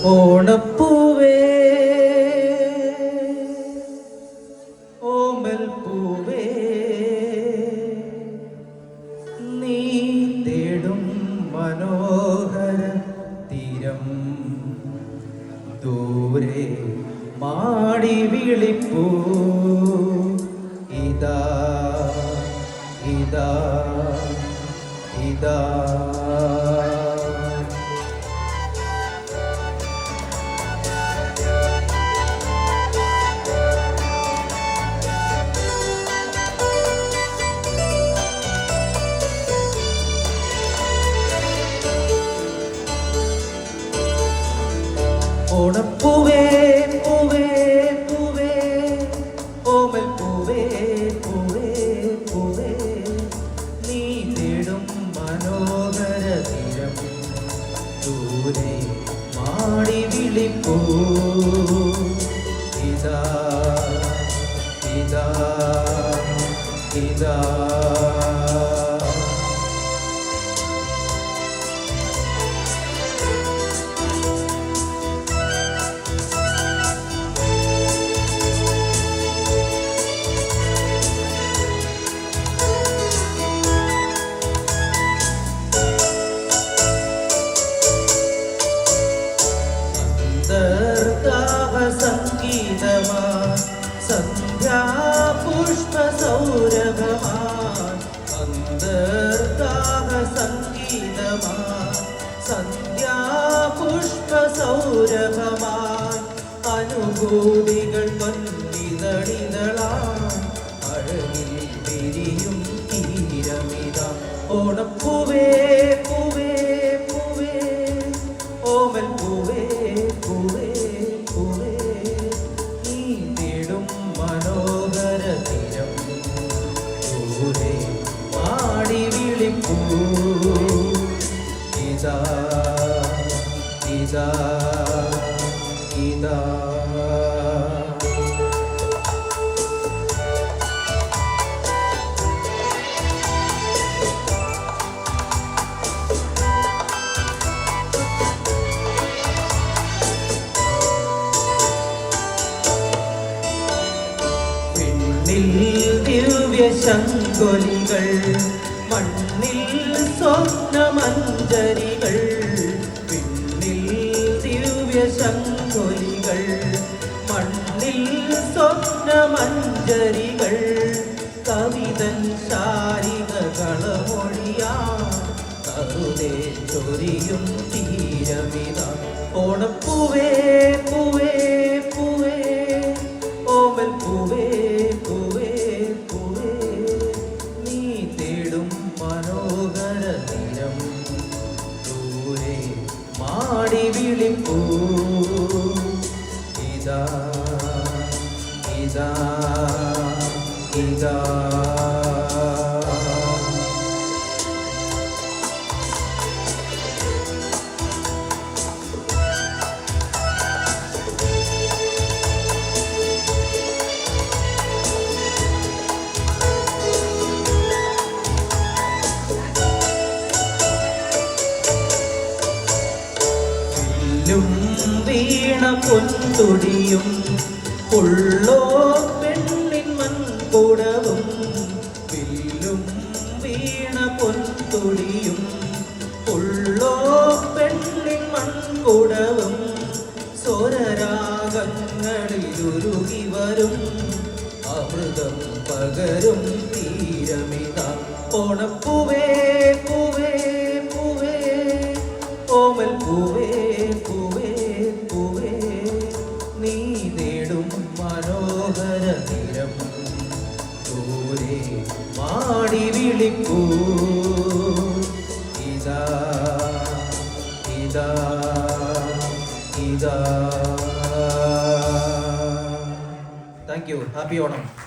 ഓണപ്പൂവേ ഓമൽ പൂവേ നീ തേടും മനോഹര തീരം ദൂരെ മാടി വിളിപ്പൂ ഇതാ ഇതാ ഇതാ ഓണപ്പൂവേ പൂവേ പൂവേ ഓമൽ പൂവേ പൂവേ പൂവേ നീ തേടും മനോഹര തീരം ദൂരെ മാടി വിളിപ്പൂ ഇതാ ഇതാ ഇതാ സംഗീതമാ സന്ധ്യാ പുഷ്പ സൗരഭമാ അന്തർദാഹ സംഗീതമാ സന്ധ്യാ പുഷ്പ സൗരഭമാ അനുഭൂതികൾ പൊന്നിതളിതളാ അഴകിൽ തിരിയും തീരമിത ഓണപ്പൂവേ പൂവേ പൂവേ ഓമൽ പൂവേ പൂവേ മാടി വിളിപ്പൂ ഇതാ ഇതാ ഇതാ ദിവ്യ ശങ്കൊലികൾ മണ്ണിൽ സ്വപ്നമഞ്ജരികൾ പിന്നിൽ ദിവ്യ ശങ്കൊലികൾ മണ്ണിൽ സ്വപ്നമഞ്ജരികൾ കവിതൻ ശാരിക കളമൊഴിയാൻ കറുതേ ചൊരിയും തീരമിത ഓണപ്പൂവേ പൂവേ പൂവേ ഓമൽ പൂവേ പൂവേ പൂവേ നീ തേടും മനോഹര തീരം ദൂരെ മാടി വിളിപ്പൂ ഇതാ ഇതാ ഇതാ വീണ പൊന്തുടിയും ഉള്ളോ പെണ്ണിൻ മൺകുടവും വില്ലും വീണ പൊന്തുടിയും ഉള്ളോ പെണ്ണിൻ മൺകുടവും സ്വരരാഗങ്ങളിൽ ഉരുകി വരും അമൃതം പകരും തീരമിത ഓണപ്പൂവേ പൂവേ പൂവേ ഓമൽ പൂവേ പൂവേ പൂവേ നീ തേടും മനോഹര തീരം ദൂരെ മാടി വിളിപ്പൂ ഇതാ ഇതാ ഇതാ താങ്ക് യു ഹാപ്പി ഓണം